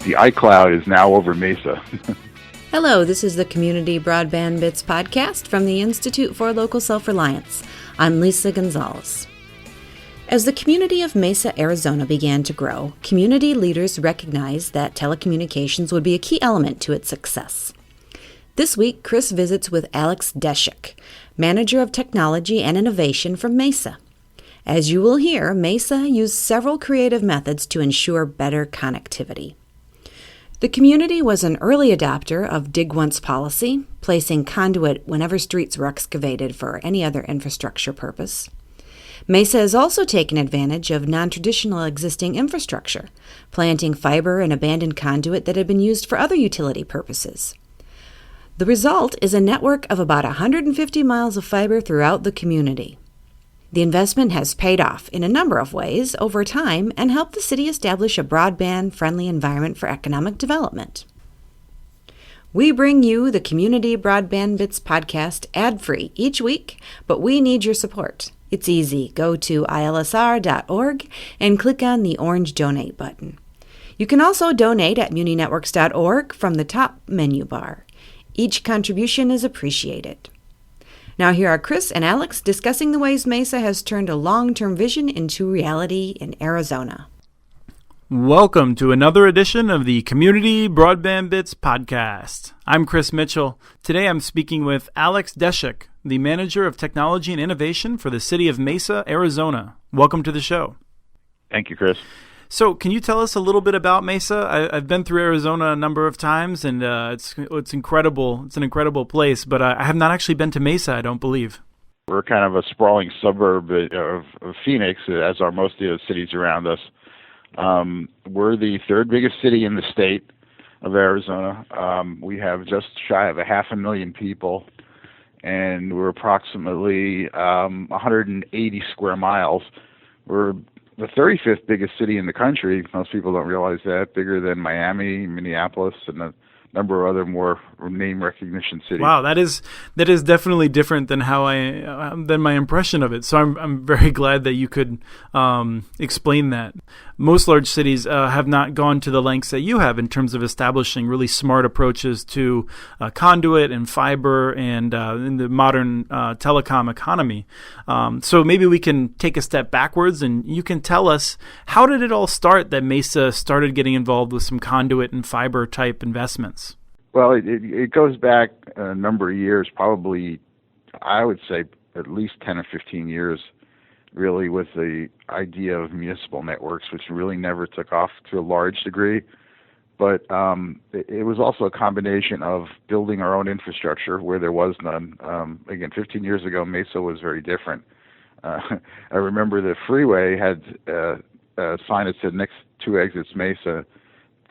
The iCloud is now over Mesa. Hello, this is the Community Broadband Bits podcast from the Institute for Local Self-Reliance. I'm Lisa Gonzalez. As the community of Mesa, Arizona began to grow, community leaders recognized that telecommunications would be a key element to its success. This week, Chris visits with Alex Deschuk, Manager of Technology and Innovation from Mesa. As you will hear, Mesa used several creative methods to ensure better connectivity. The community was an early adopter of Dig Once policy, placing conduit whenever streets were excavated for any other infrastructure purpose. Mesa has also taken advantage of non-traditional existing infrastructure, planting fiber and abandoned conduit that had been used for other utility purposes. The result is a network of about 150 miles of fiber throughout the community. The investment has paid off in a number of ways over time and helped the city establish a broadband-friendly environment for economic development. We bring you the Community Broadband Bits podcast ad-free each week, but we need your support. It's easy. Go to ilsr.org and click on the orange donate button. You can also donate at muninetworks.org from the top menu bar. Each contribution is appreciated. Now here are Chris and Alex discussing the ways Mesa has turned a long-term vision into reality in Arizona. Welcome to another edition of the Community Broadband Bits podcast. I'm Chris Mitchell. Today I'm speaking with Alex Deschuk, the Manager of Technology and Innovation for the city of Mesa, Arizona. Welcome to the show. Thank you, Chris. So can you tell us a little bit about Mesa? I've been through Arizona a number of times, and it's incredible. It's an incredible place, but I have not actually been to Mesa, I don't believe. We're kind of a sprawling suburb of Phoenix, as are most of the cities around us. We're the third biggest city in the state of Arizona. We have just shy of 500,000 people, and we're approximately 180 square miles. We're the 35th biggest city in the country. Most people don't realize that. Bigger than Miami, Minneapolis, and a number of other more name recognition cities. Wow, that is definitely different than than my impression of it. So I'm very glad that you could explain that. Most large cities have not gone to the lengths that you have in terms of establishing really smart approaches to conduit and fiber and in the modern telecom economy. So maybe we can take a step backwards and you can tell us, how did it all start that Mesa started getting involved with some conduit and fiber type investments? Well, it goes back a number of years, probably, I would say at least 10 or 15 years, really, with the idea of municipal networks, which really never took off to a large degree. But it was also a combination of building our own infrastructure where there was none. Again, 15 years ago, Mesa was very different. I remember the freeway had a sign that said next 2 exits Mesa.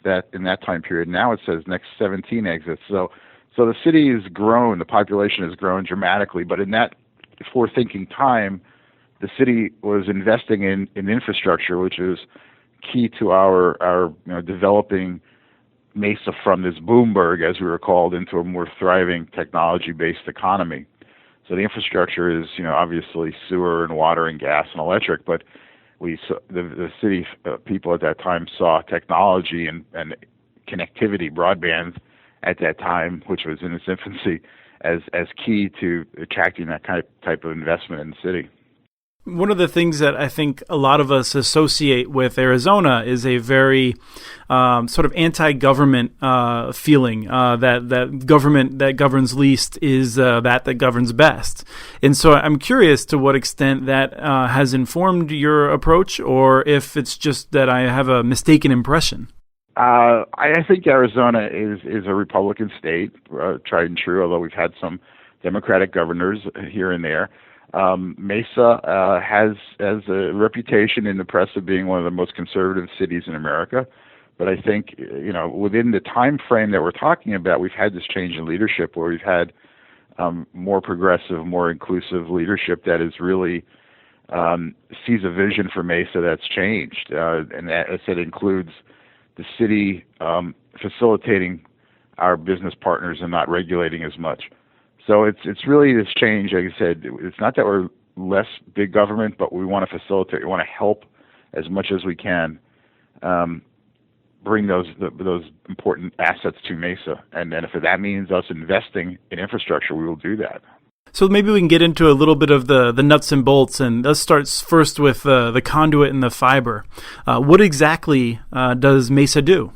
That in that time period. Now it says next 17 exits. So the city has grown, the population has grown dramatically, but in that forward-thinking time, the city was investing in infrastructure, which is key to our developing Mesa from this boomburg, as we were called, into a more thriving technology-based economy. So the infrastructure is, obviously sewer and water and gas and electric, but the city people at that time saw technology and connectivity, broadband at that time, which was in its infancy, as key to attracting that type of investment in the city. One of the things that I think a lot of us associate with Arizona is a very sort of anti-government feeling, that government that governs least is that governs best. And so I'm curious to what extent that has informed your approach, or if it's just that I have a mistaken impression. I think Arizona is a Republican state, tried and true, although we've had some Democratic governors here and there. Mesa has a reputation in the press of being one of the most conservative cities in America. But I think, within the time frame that we're talking about, we've had this change in leadership where we've had more progressive, more inclusive leadership that is really sees a vision for Mesa that's changed. And that, as I said, includes the city facilitating our business partners and not regulating as much. So it's really this change. Like I said, it's not that we're less big government, but we want to facilitate, we want to help as much as we can. bring those important assets to Mesa. And then if that means us investing in infrastructure, we will do that. So maybe we can get into a little bit of the nuts and bolts, and let's start first with the conduit and the fiber. What exactly does Mesa do?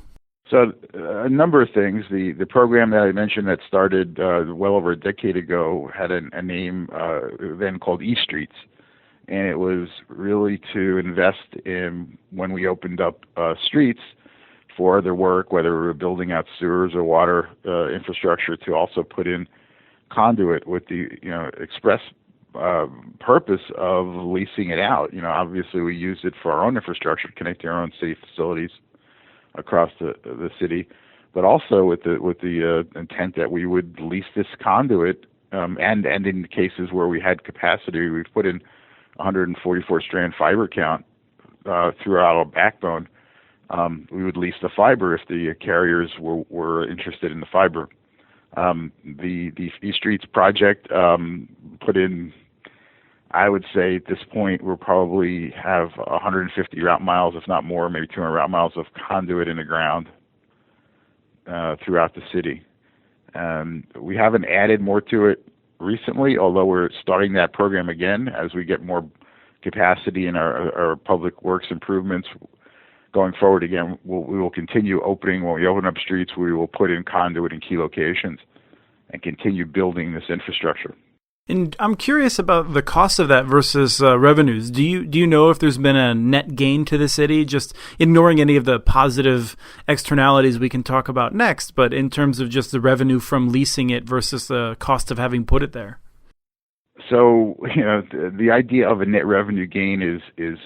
So a number of things. The program that I mentioned that started well over a decade ago had a name then called E-Streets, and it was really to invest in, when we opened up streets for other work, whether we were building out sewers or water infrastructure, to also put in conduit with the express purpose of leasing it out. Obviously we use it for our own infrastructure, connecting our own city facilities across the city, but also with the intent that we would lease this conduit, and in cases where we had capacity, we've put in 144 strand fiber count throughout our backbone. We would lease the fiber if the carriers were interested in the fiber. The E-Streets project put in, I would say at this point, we'll probably have 150 route miles, if not more, maybe 200 route miles of conduit in the ground throughout the city. We haven't added more to it recently, although we're starting that program again as we get more capacity in our public works improvements. Going forward again, we will continue opening. When we open up streets, we will put in conduit in key locations and continue building this infrastructure. And I'm curious about the cost of that versus revenues. Do you know if there's been a net gain to the city, just ignoring any of the positive externalities we can talk about next, but in terms of just the revenue from leasing it versus the cost of having put it there? So, the idea of a net revenue gain is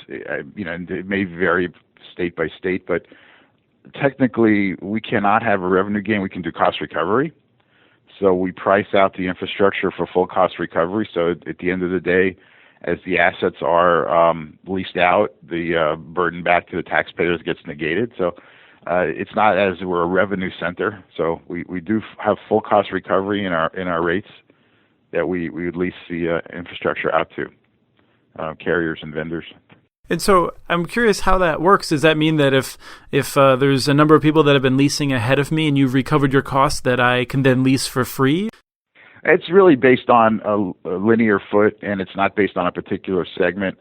it may vary state by state, but technically we cannot have a revenue gain. We can do cost recovery. So we price out the infrastructure for full cost recovery. So at the end of the day, as the assets are leased out, the burden back to the taxpayers gets negated. So it's not as we're a revenue center. So we do have full cost recovery in our rates that we would lease the infrastructure out to carriers and vendors. And so I'm curious how that works. Does that mean that if there's a number of people that have been leasing ahead of me and you've recovered your costs, that I can then lease for free? It's really based on a linear foot, and it's not based on a particular segment.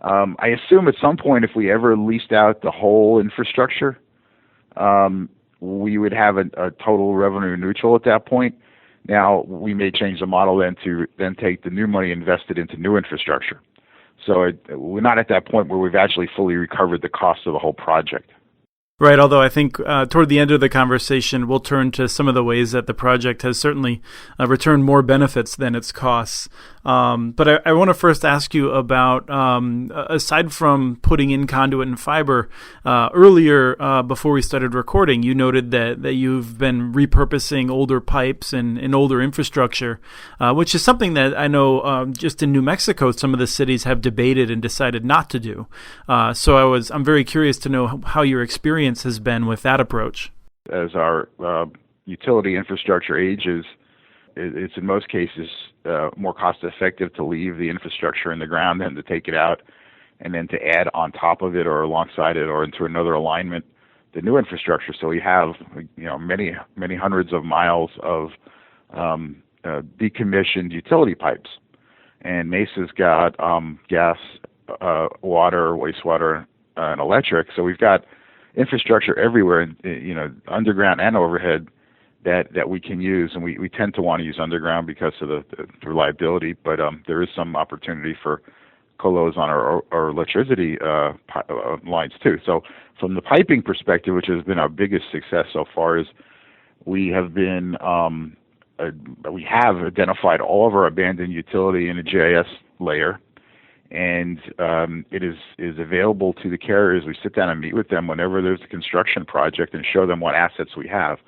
I assume at some point, if we ever leased out the whole infrastructure, we would have a total revenue neutral at that point. Now, we may change the model then to take the new money invested into new infrastructure. So we're not at that point where we've actually fully recovered the cost of the whole project. Right, although I think toward the end of the conversation, we'll turn to some of the ways that the project has certainly returned more benefits than its costs. But I want to first ask you about, aside from putting in conduit and fiber, earlier before we started recording, you noted that you've been repurposing older pipes and older infrastructure, which is something that I know just in New Mexico, some of the cities have debated and decided not to do. So I'm very curious to know how your experience has been with that approach. As our utility infrastructure ages, it's in most cases more cost effective to leave the infrastructure in the ground than to take it out and then to add on top of it or alongside it or into another alignment the new infrastructure. So we have many hundreds of miles of decommissioned utility pipes, and Mesa's got gas, water, wastewater, and electric. So we've got infrastructure everywhere, underground and overhead, that we can use, and we tend to want to use underground because of the reliability. But there is some opportunity for colos on our electricity lines too. So from the piping perspective, which has been our biggest success so far, is we have identified all of our abandoned utility in a GIS layer. And it is available to the carriers. We sit down and meet with them whenever there's a construction project and show them what assets we have.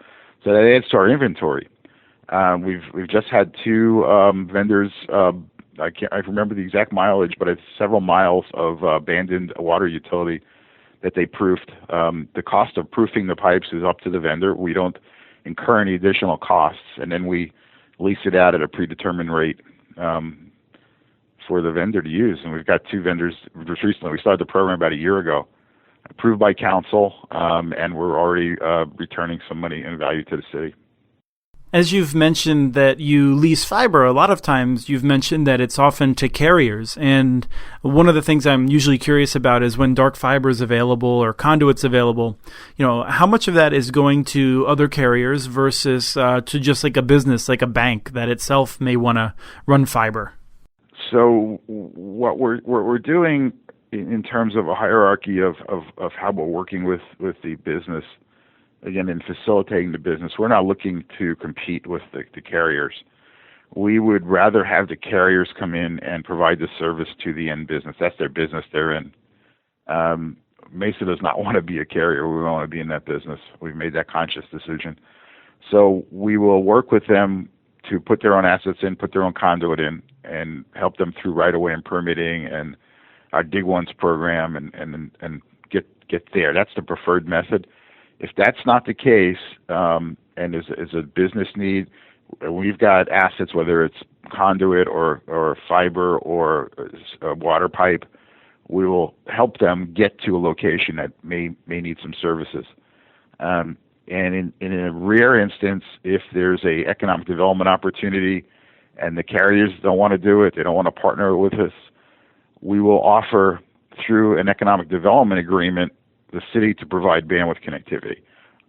So that adds to our inventory. We've just had two vendors. I remember the exact mileage, but it's several miles of abandoned water utility that they proofed. The cost of proofing the pipes is up to the vendor. We don't incur any additional costs, and then we lease it out at a predetermined rate for the vendor to use. And we've got two vendors just recently. We started the program about a year ago. approved by council, and we're already returning some money in value to the city. As you've mentioned that you lease fiber, a lot of times you've mentioned that it's often to carriers. And one of the things I'm usually curious about is when dark fiber is available or conduits available, how much of that is going to other carriers versus to just like a business, like a bank that itself may want to run fiber? So what we're doing in terms of a hierarchy of how we're working with the business, again, in facilitating the business, we're not looking to compete with the carriers. We would rather have the carriers come in and provide the service to the end business. That's their business they're in. Mesa does not want to be a carrier. We want to be in that business. We've made that conscious decision. So we will work with them to put their own assets in, put their own conduit in, and help them through right-of-way and permitting and our Dig Once program and get there. That's the preferred method. If that's not the case, and is a business need, we've got assets, whether it's conduit or fiber or a water pipe, we will help them get to a location that may need some services. And in a rare instance, if there's a economic development opportunity and the carriers don't want to do it, they don't want to partner with us, we will offer through an economic development agreement the city to provide bandwidth connectivity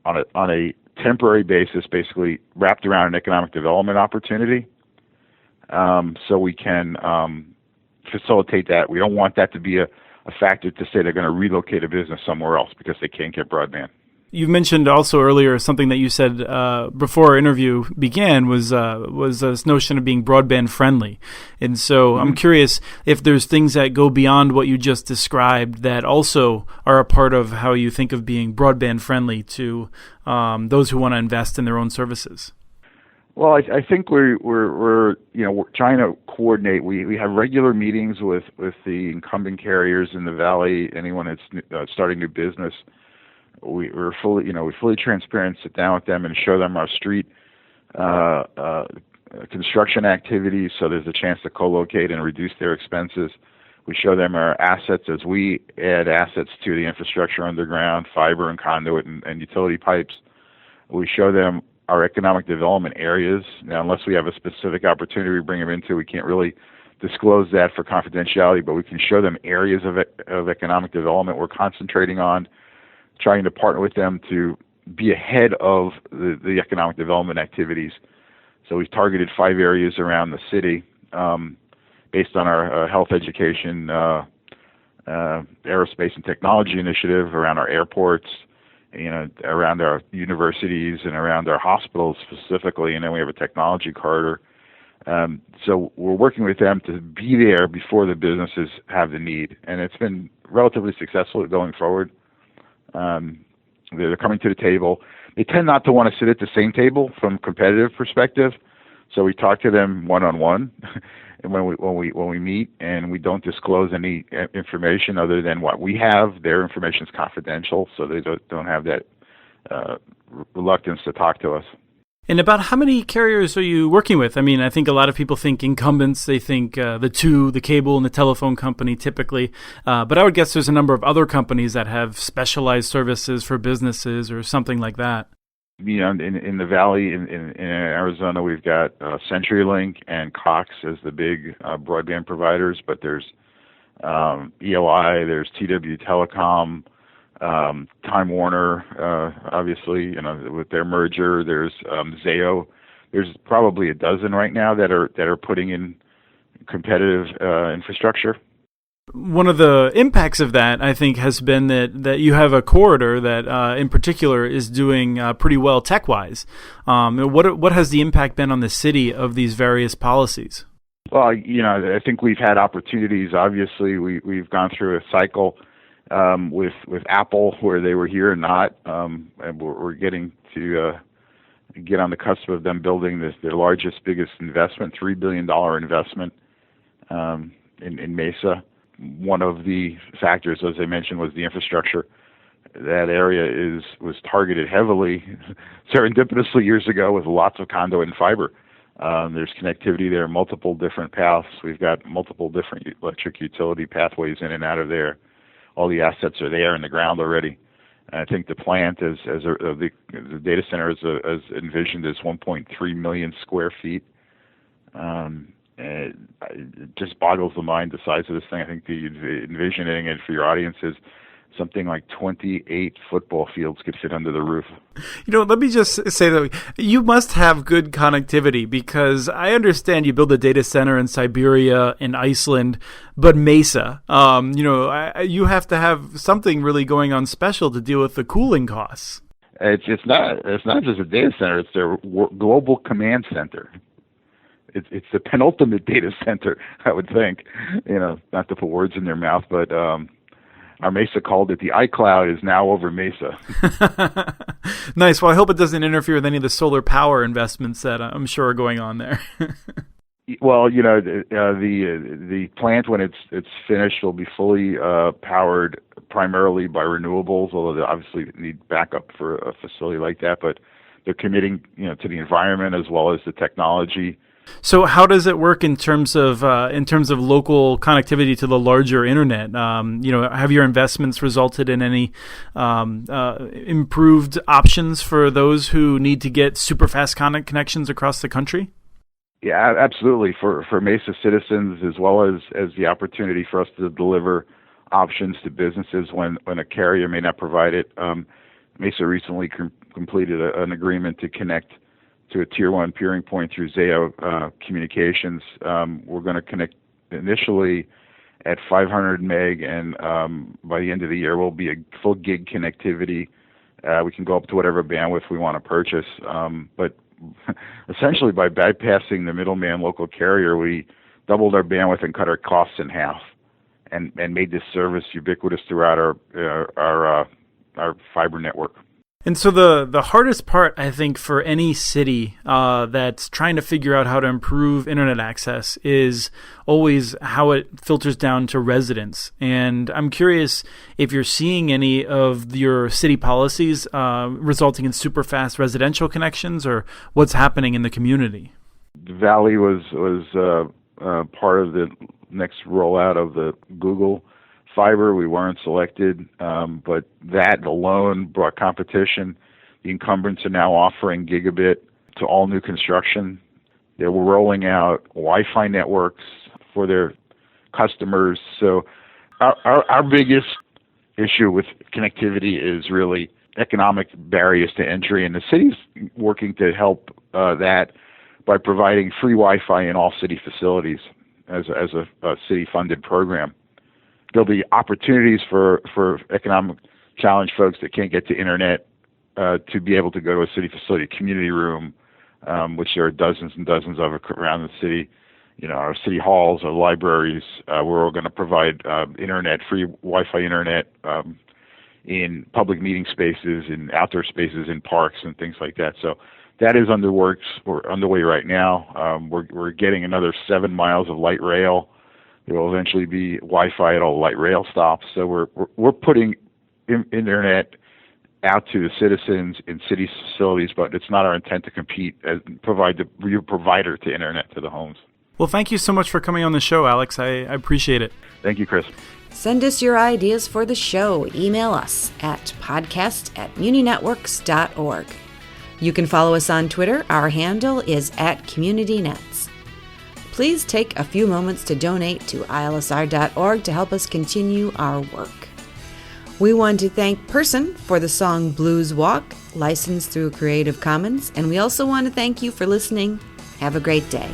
on a temporary basis, basically wrapped around an economic development opportunity. So we can facilitate that. We don't want that to be a factor to say they're going to relocate a business somewhere else because they can't get broadband. You mentioned also earlier something that you said before our interview began was this notion of being broadband friendly. And so I'm curious if there's things that go beyond what you just described that also are a part of how you think of being broadband friendly to those who want to invest in their own services. Well, I think we're trying to coordinate. We have regular meetings with the incumbent carriers in the valley, anyone that's starting new business. We're fully transparent, sit down with them and show them our street construction activities, so there's a chance to co-locate and reduce their expenses. We show them our assets as we add assets to the infrastructure underground, fiber and conduit and utility pipes. We show them our economic development areas. Now, unless we have a specific opportunity we bring them into, we can't really disclose that for confidentiality, but we can show them areas of economic development we're concentrating on, trying to partner with them to be ahead of the economic development activities. So we've targeted 5 areas around the city based on our health education, aerospace and technology initiative, around our airports, around our universities and around our hospitals specifically, and then we have a technology corridor. So we're working with them to be there before the businesses have the need, and it's been relatively successful going forward. They're coming to the table. They tend not to want to sit at the same table from a competitive perspective, so we talk to them one-on-one, and when we meet, and we don't disclose any information other than what we have. Their information is confidential, so they don't have that reluctance to talk to us. And about how many carriers are you working with? I mean, I think a lot of people think incumbents. They think the cable and the telephone company typically. But I would guess there's a number of other companies that have specialized services for businesses or something like that. In the valley, in Arizona, we've got CenturyLink and Cox as the big broadband providers. But there's EOI, there's TW Telecom, Time Warner, obviously, with their merger. There's Zayo. There's probably a dozen right now that are putting in competitive infrastructure. One of the impacts of that, I think, has been that you have a corridor that, in particular, is doing pretty well tech-wise. What has the impact been on the city of these various policies? Well, I think we've had opportunities. Obviously, we've gone through a cycle with Apple where they were here and not, and we're getting to get on the cusp of them building their largest, biggest investment, $3 billion investment in Mesa. One of the factors, as I mentioned, was the infrastructure. That area was targeted heavily, serendipitously years ago, with lots of conduit and fiber. There's connectivity there, multiple different paths. We've got multiple different electric utility pathways in and out of there. all the assets are there in the ground already. And I think the plant, the data center is envisioned as 1.3 million square feet. And it just boggles the mind, the size of this thing. I think envisioning it for your audience is something like 28 football fields could fit under the roof. Let me just say that you must have good connectivity, because I understand you build a data center in Siberia, in Iceland, but Mesa, you have to have something really going on special to deal with the cooling costs. It's not just a data center; it's their global command center. It's the penultimate data center, I would think. Not to put words in their mouth, but our Mesa called it the iCloud is now over Mesa. Nice. Well, I hope it doesn't interfere with any of the solar power investments that I'm sure are going on there. Well, the plant, when it's finished, will be fully powered primarily by renewables, although they obviously need backup for a facility like that. But they're committing, to the environment as well as the technology. So how does it work in terms of local connectivity to the larger internet? Have your investments resulted in any improved options for those who need to get super fast connections across the country? Yeah, absolutely. For Mesa citizens, as well as the opportunity for us to deliver options to businesses when a carrier may not provide it. Mesa recently completed an agreement to connect to a Tier 1 peering point through Zayo Communications. We're going to connect initially at 500 meg, and by the end of the year, we'll be a full gig connectivity. We can go up to whatever bandwidth we want to purchase. But essentially, by bypassing the middleman local carrier, we doubled our bandwidth and cut our costs in half, and made this service ubiquitous throughout our fiber network. And so the hardest part, I think, for any city that's trying to figure out how to improve internet access is always how it filters down to residents. And I'm curious if you're seeing any of your city policies resulting in super fast residential connections, or what's happening in the community. The Valley was part of the next rollout of the Google fiber. We weren't selected, but that alone brought competition. The incumbents are now offering gigabit to all new construction. They were rolling out Wi-Fi networks for their customers. So our biggest issue with connectivity is really economic barriers to entry, and the city's working to help that by providing free Wi-Fi in all city facilities as a city-funded program. There'll be opportunities for economic challenged folks that can't get to internet to be able to go to a city facility, community room, which there are dozens and dozens of around the city. Our city halls, our libraries. We're all going to provide free Wi-Fi internet in public meeting spaces, in outdoor spaces, in parks, and things like that. So that is underway right now. We're getting another 7 miles of light rail. There will eventually be Wi-Fi at all light rail stops. So we're putting internet out to the citizens in city facilities, but it's not our intent to compete and provide the provider to internet to the homes. Well, thank you so much for coming on the show, Alex. I appreciate it. Thank you, Chris. Send us your ideas for the show. Email us at podcast@muninetworks.org. You can follow us on Twitter. Our handle is @CommunityNets. Please take a few moments to donate to ilsr.org to help us continue our work. We want to thank Person for the song Blues Walk, licensed through Creative Commons, and we also want to thank you for listening. Have a great day.